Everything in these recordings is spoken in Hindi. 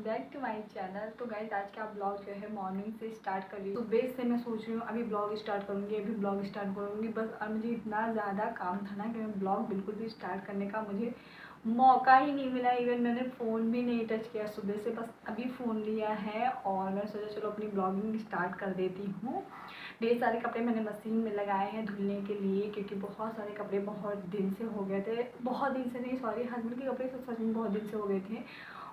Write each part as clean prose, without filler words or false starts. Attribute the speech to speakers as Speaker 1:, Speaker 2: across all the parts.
Speaker 1: Back to my channel. तो गाइस आज का ब्लॉग जो है मॉर्निंग से स्टार्ट कर रही हूँ। तो बेस से मैं सोच रही हूँ अभी ब्लॉग स्टार्ट करूँगी बस। और मुझे इतना ज़्यादा काम था ना कि मैं ब्लॉग बिल्कुल भी स्टार्ट करने का मुझे मौका ही नहीं मिला। इवन मैंने फ़ोन भी नहीं टच किया सुबह से, बस अभी फ़ोन लिया है और मैं सोचा चलो अपनी ब्लॉगिंग स्टार्ट कर देती हूँ। ढेर सारे कपड़े मैंने मशीन में लगाए हैं धुलने के लिए, क्योंकि बहुत सारे कपड़े बहुत दिन से हो गए थे। बहुत दिन से नहीं, सॉरी, हस्बैंड के कपड़े सच में बहुत दिन से हो गए थे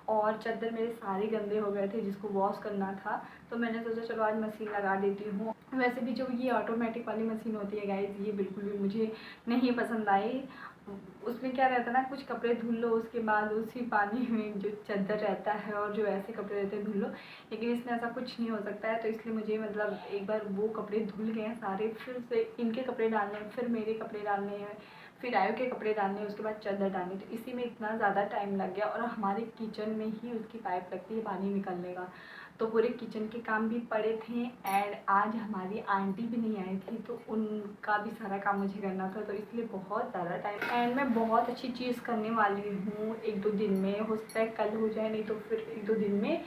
Speaker 1: और चादर मेरे सारे गंदे हो गए थे जिसको वॉश करना था। तो मैंने सोचा चलो आज मशीन लगा देती हूँ। वैसे भी जो ये ऑटोमेटिक वाली मशीन होती है गाइस, ये बिल्कुल भी मुझे नहीं पसंद आई। उसमें क्या रहता है ना, कुछ कपड़े धुल लो उसके बाद उसी पानी में जो चादर रहता है और जो ऐसे कपड़े रहते हैं धुल लो, लेकिन इसमें ऐसा कुछ नहीं हो सकता है। तो इसलिए मुझे मतलब एक बार वो कपड़े धुल गए हैं सारे, फिर से इनके कपड़े डालने हैं, फिर मेरे कपड़े डालने हैं, फिर आयु के कपड़े डालने हैं, उसके बाद चादर डालनी। तो इसी में इतना ज़्यादा टाइम लग गया। और हमारे किचन में ही उसकी पाइप लगती है पानी निकलने का, तो पूरे किचन के काम भी पड़े थे। एंड आज हमारी आंटी भी नहीं आई थी तो उनका भी सारा काम मुझे करना था, तो इसलिए बहुत ज़्यादा टाइम। एंड मैं बहुत अच्छी चीज़ करने वाली हूँ, 1-2 दिन में हो सकता है कल हो जाए, नहीं तो फिर 1-2 दिन में।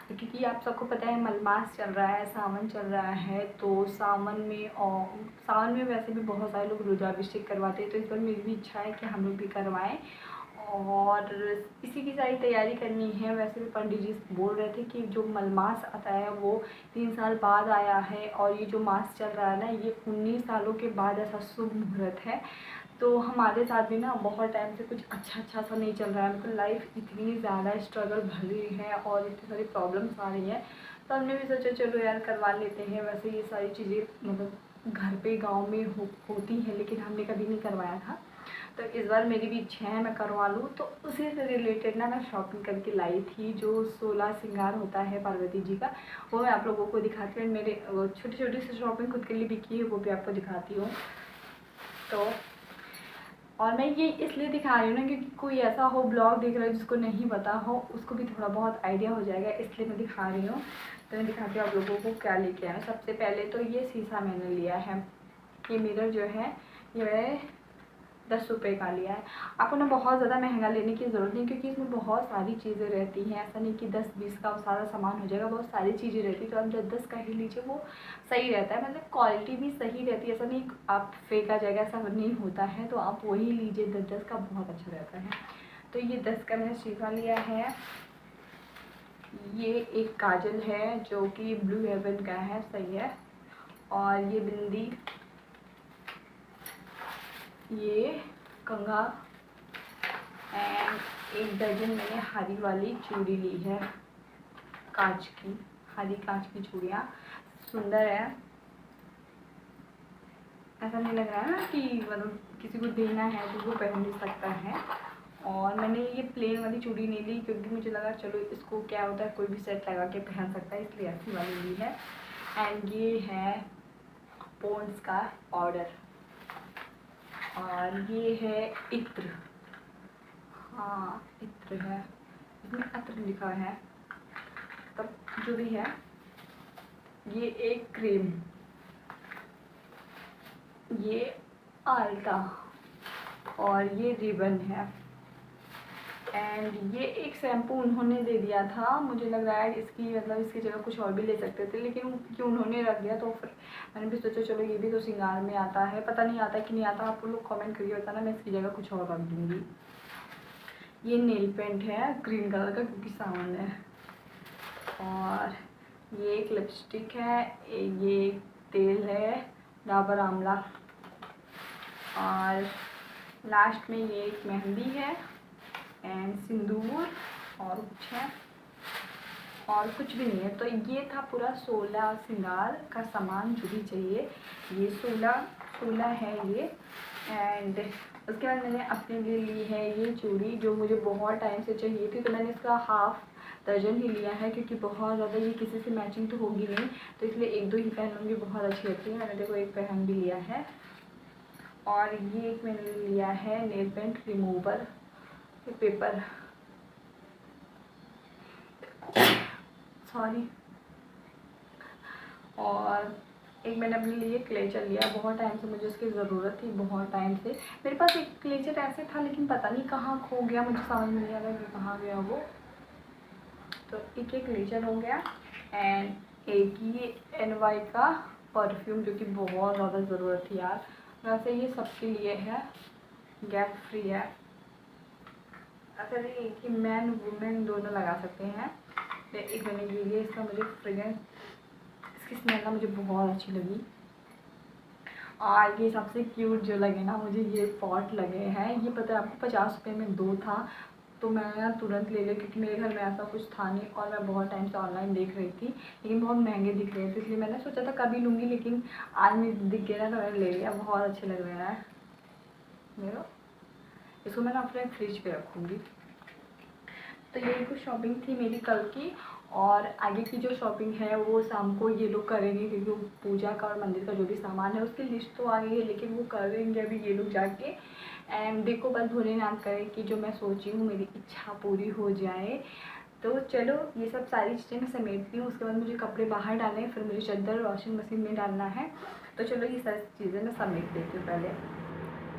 Speaker 1: क्योंकि आप सबको पता है मलमास चल रहा है, सावन चल रहा है। तो सावन में वैसे भी बहुत सारे लोग रुद्राभिषेक करवाते हैं, तो इस बार मेरी भी इच्छा है कि हम लोग भी करवाएं और इसी की सारी तैयारी करनी है। वैसे भी पंडित जी बोल रहे थे कि जो मलमास आता है वो 3 साल बाद आया है, और ये जो मास चल रहा है ना, ये 19 सालों के बाद ऐसा शुभ मुहूर्त है। तो हमारे साथ भी ना बहुत टाइम से कुछ अच्छा सा नहीं चल रहा है। मतलब लाइफ इतनी ज़्यादा स्ट्रगल भरी है और इतनी सारी प्रॉब्लम्स आ रही है, तो हमने भी सोचा चलो यार करवा लेते हैं। वैसे ये सारी चीज़ें मतलब घर पे गांव में होती हैं, लेकिन हमने कभी नहीं करवाया था। तो इस बार मेरी भी इच्छा है मैं करवा लूँ। तो उसी से रिलेटेड ना मैं शॉपिंग करके लाई थी। जो 16 श्रृंगार होता है पार्वती जी का, वो मैं आप लोगों को दिखाती हूँ। मेरे छोटी छोटी सी शॉपिंग खुद के लिए भी की है, वो भी आपको दिखाती हूँ। तो और मैं ये इसलिए दिखा रही हूँ ना क्योंकि कोई ऐसा हो ब्लॉग देख रहा है जिसको नहीं पता हो, उसको भी थोड़ा बहुत आइडिया हो जाएगा, इसलिए मैं दिखा रही हूँ। तो मैं दिखाती हूँ आप लोगों को क्या लेके आया। सबसे पहले तो ये शीशा मैंने लिया है। ये मिरर जो है ये 10 रुपये का लिया है। आपको ना बहुत ज़्यादा महंगा लेने की ज़रूरत नहीं, क्योंकि इसमें बहुत सारी चीज़ें रहती हैं। ऐसा नहीं कि 10-20 का सारा सामान हो जाएगा, बहुत सारी चीज़ें रहती है। तो आप 10-10 का ही लीजिए, वो सही रहता है। मतलब क्वालिटी भी सही रहती है, ऐसा नहीं आप फेंका जाएगा, ऐसा नहीं होता है। तो आप वही लीजिए, 10-10 का बहुत अच्छा रहता है। तो ये 10 का मैंने शीशा लिया है। ये एक काजल है जो कि ब्लू हेवन का है, सही है। और ये बिंदी, ये कंघा, एंड 1 दर्जन मैंने हरी वाली चूड़ी ली है, कांच की, हरी कांच की चूड़ियाँ। सुंदर है, ऐसा नहीं लग रहा है ना कि मतलब किसी को देना है तो वो पहन भी सकता है। और मैंने ये प्लेन वाली चूड़ी नहीं ली क्योंकि मुझे लगा चलो इसको क्या होता है, कोई भी सेट लगा के पहन सकता है, इसलिए ऐसी वाली ली है। एंड ये है पॉन्ड्स का पाउडर, और ये है इत्र। हाँ इत्र है, इसमें अत्र लिखा है, तब जो भी है। ये एक क्रीम, ये आल्टा, और ये रिबन है। एंड ये एक शैम्पू उन्होंने दे दिया था। मुझे लग रहा है इसकी मतलब इसकी जगह कुछ और भी ले सकते थे, लेकिन क्यों उन्होंने रख दिया, तो फिर मैंने भी सोचा चलो ये भी तो श्रृंगार में आता है। पता नहीं आता कि नहीं आता, आप लोग कमेंट करिए बताना, मैं इसकी जगह कुछ और रख दूँगी। ये नेल पेंट है ग्रीन कलर का क्योंकि सावन है। और ये एक लिपस्टिक है, ये एक तेल है डाबर आंवला, और लास्ट में ये एक मेहंदी है एंड सिंदूर, और कुछ है और कुछ भी नहीं है। तो ये था पूरा 16 श्रृंगार का सामान जो भी चाहिए। ये 16 है ये। एंड उसके बाद मैंने अपने लिए ली है ये चूड़ी, जो मुझे बहुत टाइम से चाहिए थी। तो मैंने इसका हाफ दर्जन ही लिया है क्योंकि बहुत ज़्यादा ये किसी से मैचिंग तो होगी नहीं, तो इसलिए 1-2 ही पहन लूँगी, बहुत अच्छी लगती है। मैंने देखो एक पहन भी लिया है। और ये एक मैंने लिया है nail paint remover, paper, sorry. और एक मैंने अपने लिए क्लेचर लिया, बहुत टाइम से मुझे उसकी ज़रूरत थी। बहुत टाइम से मेरे पास एक क्लेचर ऐसे था, लेकिन पता नहीं कहाँ खो गया, मुझे समझ में नहीं आ रहा कि कहाँ गया वो। तो एक एक लेजर हो गया एंड एक ये NY का परफ्यूम जो कि बहुत ज़्यादा ज़रूरत थी यार। वैसे ये सबके लिए है, गैप फ्री है। अगर ये कि मैन वुमेन दोनों लगा सकते हैं। तो एक मैंने ये लिया, इसका मुझे फ्रेगरेंस, इसकी स्मेल ना मुझे बहुत अच्छी लगी। और ये सबसे क्यूट जो लगे ना मुझे, ये पॉट लगे हैं। ये पता है आपको 50 रुपये में 2 था, तो मैं तुरंत ले लिया क्योंकि मेरे घर में ऐसा कुछ था नहीं और मैं बहुत टाइम से ऑनलाइन देख रही थी लेकिन बहुत महंगे दिख रहे थे, इसलिए मैंने सोचा था कभी लूँगी, लेकिन आज मैं दिख गया ना तो मैंने ले लिया। बहुत अच्छे लग रहे हैं मेरा। इसको मैं ना अपने फ्रिज पे रखूँगी। तो यही कुछ शॉपिंग थी मेरी कल की, और आगे की जो शॉपिंग है वो शाम को ये लोग करेंगे क्योंकि पूजा का और मंदिर का जो भी सामान है उसकी लिस्ट तो आ गई है, लेकिन वो करेंगे अभी ये लोग जाके। एंड देखो बस भोलेनाथ करे कि जो मैं सोची हूँ मेरी इच्छा पूरी हो जाए। तो चलो ये सब सारी चीज़ें मैं समेटती हूँ, उसके बाद मुझे कपड़े बाहर डालने हैं, फिर मुझे चादर वॉशिंग मशीन में डालना है। तो चलो ये सारी चीज़ें मैं समेट देती हूँ पहले।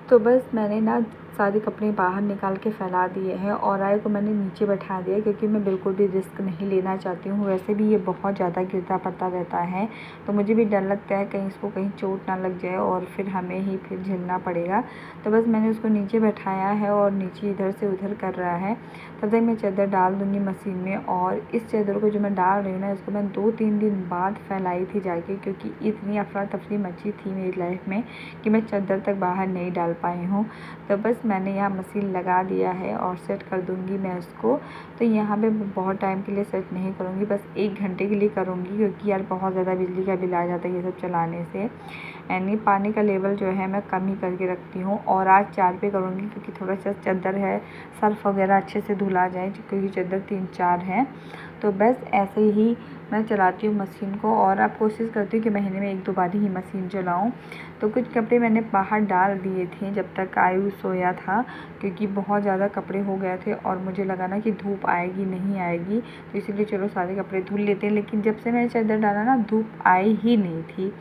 Speaker 1: तो बस मैंने ना सारे कपड़े बाहर निकाल के फैला दिए हैं और आय को मैंने नीचे बैठा दिया क्योंकि मैं बिल्कुल भी रिस्क नहीं लेना चाहती हूँ। वैसे भी ये बहुत ज़्यादा गिरता पड़ता रहता है, तो मुझे भी डर लगता है कहीं इसको कहीं चोट ना लग जाए और फिर हमें ही फिर झेलना पड़ेगा। तो बस मैंने उसको नीचे बैठाया है और नीचे इधर से उधर कर रहा है। तब तक मैं चादर डाल दूँगी मशीन में। और इस चादर को जो मैं डाल रही हूँ ना, इसको मैं 2-3 दिन बाद फैलाई थी जाके, क्योंकि इतनी अफरा तफरी मची थी मेरी लाइफ में कि मैं चादर तक बाहर नहीं डाल पाई हूँ। तो बस मैंने यहाँ मशीन लगा दिया है और सेट कर दूँगी मैं इसको। तो यहाँ पे बहुत टाइम के लिए सेट नहीं करूँगी, बस 1 घंटे के लिए करूँगी क्योंकि यार बहुत ज़्यादा बिजली का बिल आ जाता है ये सब चलाने से। यानी पानी का लेवल जो है मैं कम ही करके रखती हूँ। और आज 4 पे करूँगी क्योंकि थोड़ा सा चादर है, सर्फ वगैरह अच्छे से धुला जाए क्योंकि चादर 3-4 हैं। तो बस ऐसे ही मैं चलाती हूँ मशीन को और अब कोशिश करती हूँ कि महीने में 1-2 बार ही मशीन चलाऊँ। तो कुछ कपड़े मैंने बाहर डाल दिए थे जब तक आयु सोया था, क्योंकि बहुत ज़्यादा कपड़े हो गए थे और मुझे लगा ना कि धूप आएगी नहीं आएगी, तो इसीलिए चलो सारे कपड़े धुल लेते हैं। लेकिन जब से मैंने चादर डाला ना, धूप आई ही नहीं थी।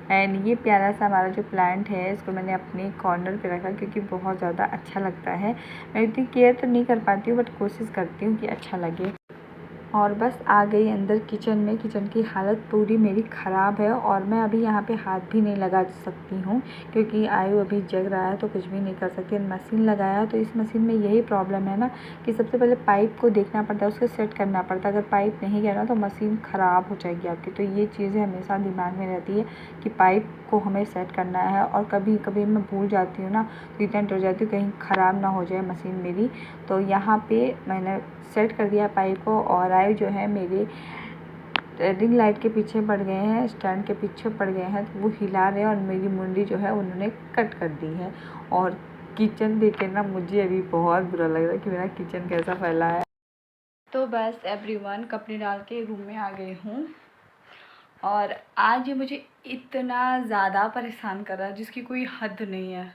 Speaker 1: एंड ये प्यारा सा हमारा जो प्लांट है, इसको मैंने अपने कॉर्नर पे रखा क्योंकि बहुत ज़्यादा अच्छा लगता है। मैं इतनी केयर तो नहीं कर पाती हूँ, बट कोशिश करती हूँ कि अच्छा लगे। और बस आ गई अंदर किचन में। किचन की हालत पूरी मेरी ख़राब है और मैं अभी यहाँ पे हाथ भी नहीं लगा सकती हूँ क्योंकि आयु अभी जग रहा है, तो कुछ भी नहीं कर सकती। मशीन लगाया तो इस मशीन में यही प्रॉब्लम है ना कि सबसे पहले पाइप को देखना पड़ता है, उसको सेट करना पड़ता है। अगर पाइप नहीं गया ना तो मशीन ख़राब हो जाएगी आपकी। तो ये चीज़ें हमेशा दिमाग में रहती है कि पाइप को हमें सेट करना है। और कभी कभी मैं भूल जाती हूँ ना, तो इतना डर जाती हूँ कहीं ख़राब ना हो जाए मशीन मेरी। तो यहाँ पे मैंने सेट कर दिया पाइप को। और आयु जो है मेरे रिंग लाइट के पीछे पड़ गए हैं, स्टैंड के पीछे पड़ गए हैं, तो वो हिला रहे हैं और मेरी मुंडी जो है उन्होंने कट कर दी है। और किचन देख के ना मुझे अभी बहुत बुरा लग रहा है कि मेरा किचन कैसा फैला है। तो बस एवरीवन, कपड़े डाल के रूम में आ गई हूँ और आज ये मुझे इतना ज़्यादा परेशान कर रहा है जिसकी कोई हद नहीं है।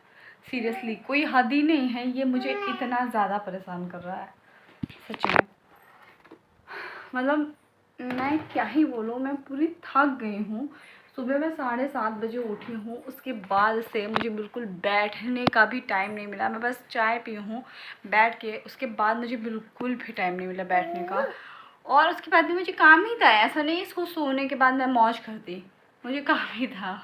Speaker 1: सीरियसली कोई हद ही नहीं है, ये मुझे इतना ज़्यादा परेशान कर रहा है सच में। मतलब मैं क्या ही बोलूँ, मैं पूरी थक गई हूँ। सुबह मैं 7:30 बजे उठी हूँ, उसके बाद से मुझे बिल्कुल बैठने का भी टाइम नहीं मिला। मैं बस चाय पी हूँ बैठ के, उसके बाद मुझे बिल्कुल भी टाइम नहीं मिला बैठने का। और उसके बाद भी मुझे काम ही था, ऐसा नहीं इसको सोने के बाद मैं मौज करती, मुझे काम ही था।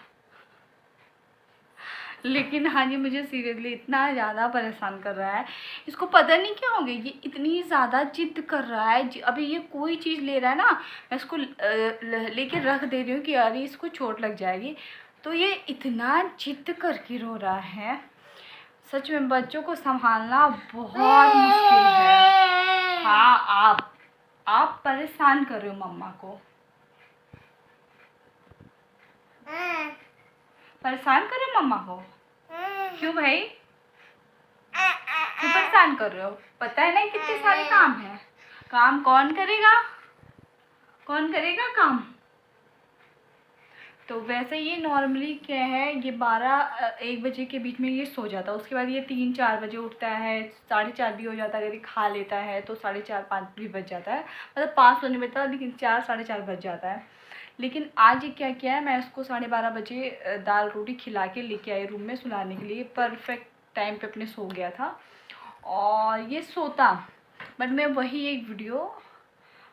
Speaker 1: लेकिन हाँ जी, मुझे सीरियसली इतना ज़्यादा परेशान कर रहा है। इसको पता नहीं क्या हो गया, ये इतनी ज़्यादा जिद कर रहा है। अभी ये कोई चीज़ ले रहा है ना, मैं इसको लेके रख दे रही हूँ कि अरे इसको चोट लग जाएगी, तो ये इतना जिद करके रो रहा है। सच में बच्चों को संभालना बहुत मुश्किल है। हाँ, आप परेशान कर रहे हो मम्मा को, परेशान कर रहे हो मम्मा को। क्यों भाई, क्यों परेशान कर रहे हो? पता है ना कितने सारे काम है, काम कौन करेगा, कौन करेगा काम। तो वैसे ये नॉर्मली क्या है, ये 12-1 बजे के बीच में ये सो जाता है। उसके बाद ये 3-4 बजे उठता है, 4:30 भी हो जाता है। अगर ये खा लेता है तो 4:30-5 भी बज जाता है, मतलब 5 तो नहीं बजता, लेकिन 4-4:30 बज जाता है। लेकिन आज ये क्या किया है, मैं उसको 12:30 बजे दाल रोटी खिला के लेके आई रूम में सुलाने के लिए। परफेक्ट टाइम पे अपने सो गया था और ये सोता, बट मैं वही एक वीडियो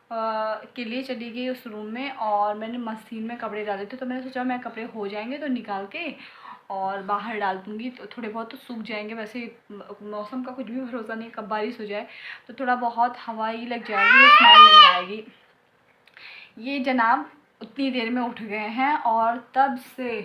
Speaker 1: के लिए चली गई उस रूम में और मैंने मशीन में कपड़े डाले थे। तो मैंने सोचा मैं कपड़े हो जाएंगे तो निकाल के और बाहर डाल दूँगी, तो थोड़े बहुत तो सूख जाएंगे। वैसे मौसम का कुछ भी भरोसा नहीं, कब बारिश हो जाए, तो थोड़ा बहुत हवा ही लग जाएगी, स्मेल नहीं आएगी। ये जनाब उतनी देर में उठ गए हैं और तब से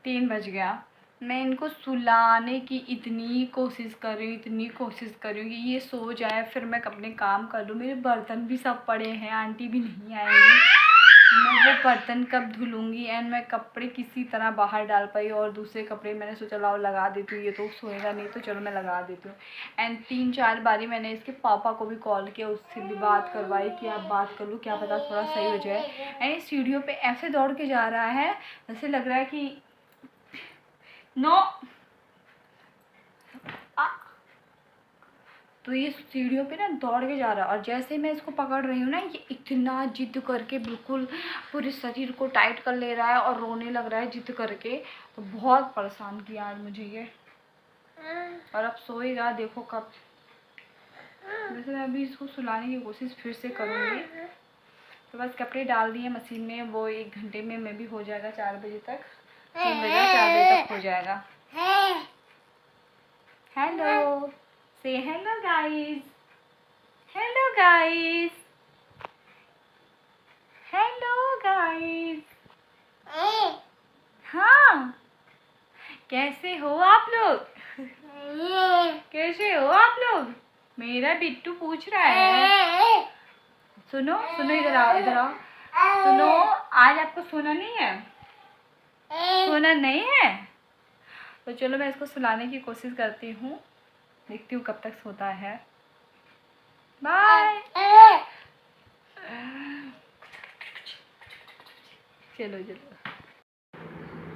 Speaker 1: 3 बज गया। मैं इनको सुलाने की इतनी कोशिश कर रही हूँ, इतनी कोशिश कर रही हूँ कि ये सो जाए, फिर मैं अपने काम कर लूँ। मेरे बर्तन भी सब पड़े हैं, आंटी भी नहीं आएंगी, मैं वो बर्तन कब धुलूँगी। एंड मैं कपड़े किसी तरह बाहर डाल पाई और दूसरे कपड़े मैंने सोचा लाओ लगा देती हूँ, ये तो सोएगा नहीं तो चलो मैं लगा देती हूँ। एंड 3-4 बारी मैंने इसके पापा को भी कॉल किया, उससे भी बात करवाई कि आप बात कर लो, क्या पता थोड़ा सही हो जाए। एंड ये सीढ़ियों पे ऐसे दौड़ के जा रहा है, ऐसे लग रहा है कि नो तो ये सीढ़ियों पे ना दौड़ के जा रहा है। और जैसे ही मैं इसको पकड़ रही हूँ ना, ये इतना जिद करके बिल्कुल पूरे शरीर को टाइट कर ले रहा है और रोने लग रहा है जिद करके। तो बहुत परेशान किया आज मुझे ये, और अब सोएगा देखो कब। वैसे मैं अभी इसको सुलाने की कोशिश फिर से करूँगी। तो बस कपड़े डाल दिए मशीन में, वो 1 घंटे में भी हो जाएगा, 4 बजे तक, 3 बजे 4 बजे तक हो जाएगा। हेलो, से hello guys, hello guys, hello guys. हाँ, कैसे हो आप लोग? कैसे हो आप लोग? मेरा बिट्टू पूछ रहा है। सुनो सुनो, इधर आओ, इधर आओ। सुनो, आज आपको सोना नहीं है? सोना नहीं है? तो चलो मैं इसको सुलाने की कोशिश करती हूँ, देखती हूँ कब तक सोता है। बाय। चलो चलो।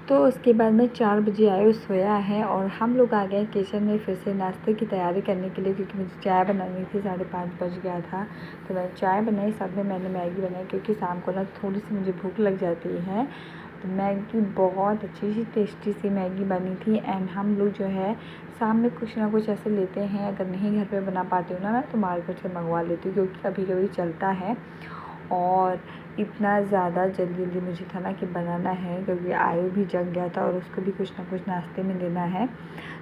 Speaker 1: तो उसके बाद में 4 बजे आयुष सोया है और हम लोग आ गए किचन में फिर से नाश्ते की तैयारी करने के लिए, क्योंकि मुझे चाय बनानी थी। 5:30 बज गया था, तो मैंने चाय बनाई, साथ में मैंने मैगी बनाई, क्योंकि शाम को ना थोड़ी सी मुझे भूख लग जाती है। तो मैगी बहुत अच्छी सी टेस्टी सी मैगी बनी थी। एंड हम लोग जो है शाम में कुछ ना कुछ ऐसे लेते हैं, अगर नहीं घर पे बना पाती हूँ ना मैं, तो मार्केट से मंगवा लेती हूँ, क्योंकि कभी कभी चलता है। और इतना ज़्यादा जल्दी मुझे था ना कि बनाना है, क्योंकि आयु भी जग गया था और उसको भी कुछ ना कुछ नाश्ते में देना है।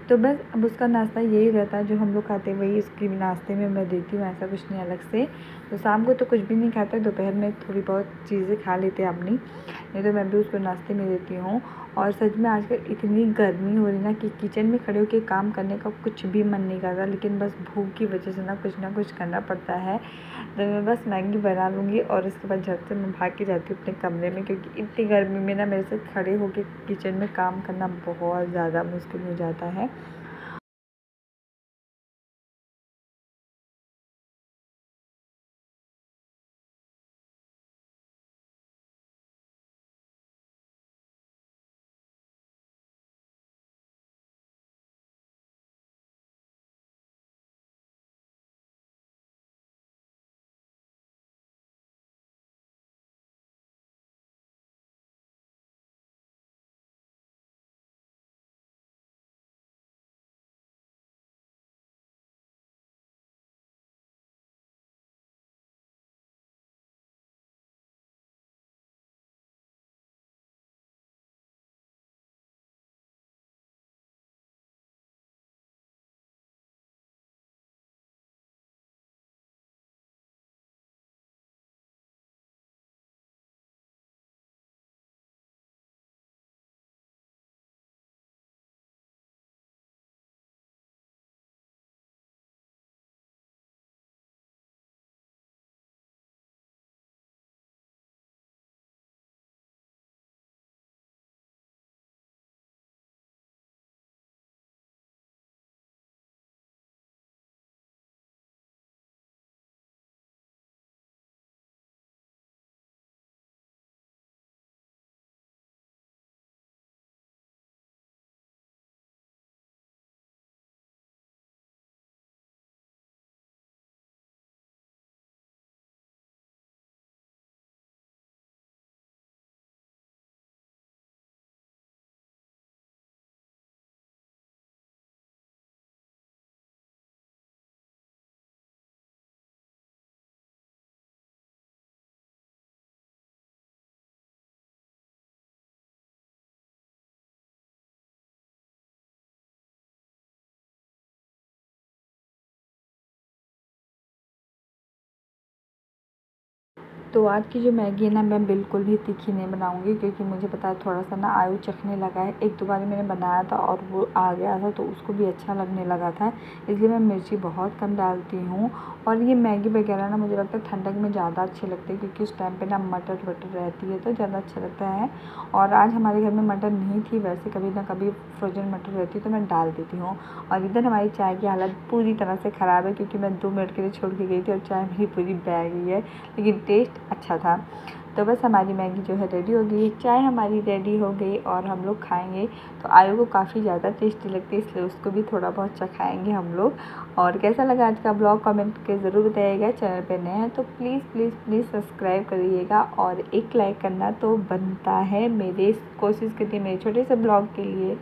Speaker 1: तो बस अब उसका नाश्ता यही रहता है जो हम लोग खाते हैं, वही उसकी नाश्ते में मैं देती हूँ, ऐसा कुछ नहीं अलग से। तो शाम को तो कुछ भी नहीं खाता, दोपहर में थोड़ी बहुत चीज़ें खा लेते हैं अपनी, नहीं तो मैं भी उसको नाश्ते में देती हूँ। और सच में आजकल इतनी गर्मी हो रही ना कि किचन में खड़े होकर काम करने का कुछ भी मन नहीं करता, लेकिन बस भूख की वजह से ना कुछ करना पड़ता है। तो मैं बस मैगी बना लूँगी और उसके बाद झट से मैं भाग के जाती हूँ अपने कमरे में, क्योंकि इतनी गर्मी में ना मेरे से खड़े होकर किचन में काम करना बहुत ज़्यादा मुश्किल हो जाता है। तो आज की जो मैगी है ना, मैं बिल्कुल भी तीखी नहीं बनाऊंगी, क्योंकि मुझे पता है थोड़ा सा ना आयु चखने लगा है। एक दो बार मैंने बनाया था और वो आ गया था, तो उसको भी अच्छा लगने लगा था, इसलिए मैं मिर्ची बहुत कम डालती हूँ। और ये मैगी वगैरह ना मुझे लगता है ठंडक में ज़्यादा अच्छी लगती है, क्योंकि उस टाइम पे ना मटर वटर रहती है तो ज़्यादा अच्छा लगता है। और आज हमारे घर में मटर नहीं थी, वैसे कभी ना कभी फ्रोजन मटर रहती है तो मैं डाल देती हूँ। और इधर हमारी चाय की हालत पूरी तरह से ख़राब है, क्योंकि मैं 2 मिनट के लिए छोड़ के गई थी और चाय मेरी पूरी बह गई है, लेकिन टेस्ट अच्छा था। तो बस हमारी मैगी जो है रेडी हो गई, चाय हमारी रेडी हो गई और हम लोग खाएंगे। तो आयु को काफ़ी ज़्यादा टेस्टी लगती है, इसलिए उसको भी थोड़ा बहुत चखाएंगे हम लोग। और कैसा लगा आज का ब्लॉग कमेंट के ज़रूर बताइएगा। चैनल पे नए हैं तो प्लीज़ प्लीज़ प्लीज़ सब्सक्राइब करिएगा, और एक लाइक करना तो बनता है। मेरे कोशिश करती है मेरे छोटे से ब्लॉग के लिए।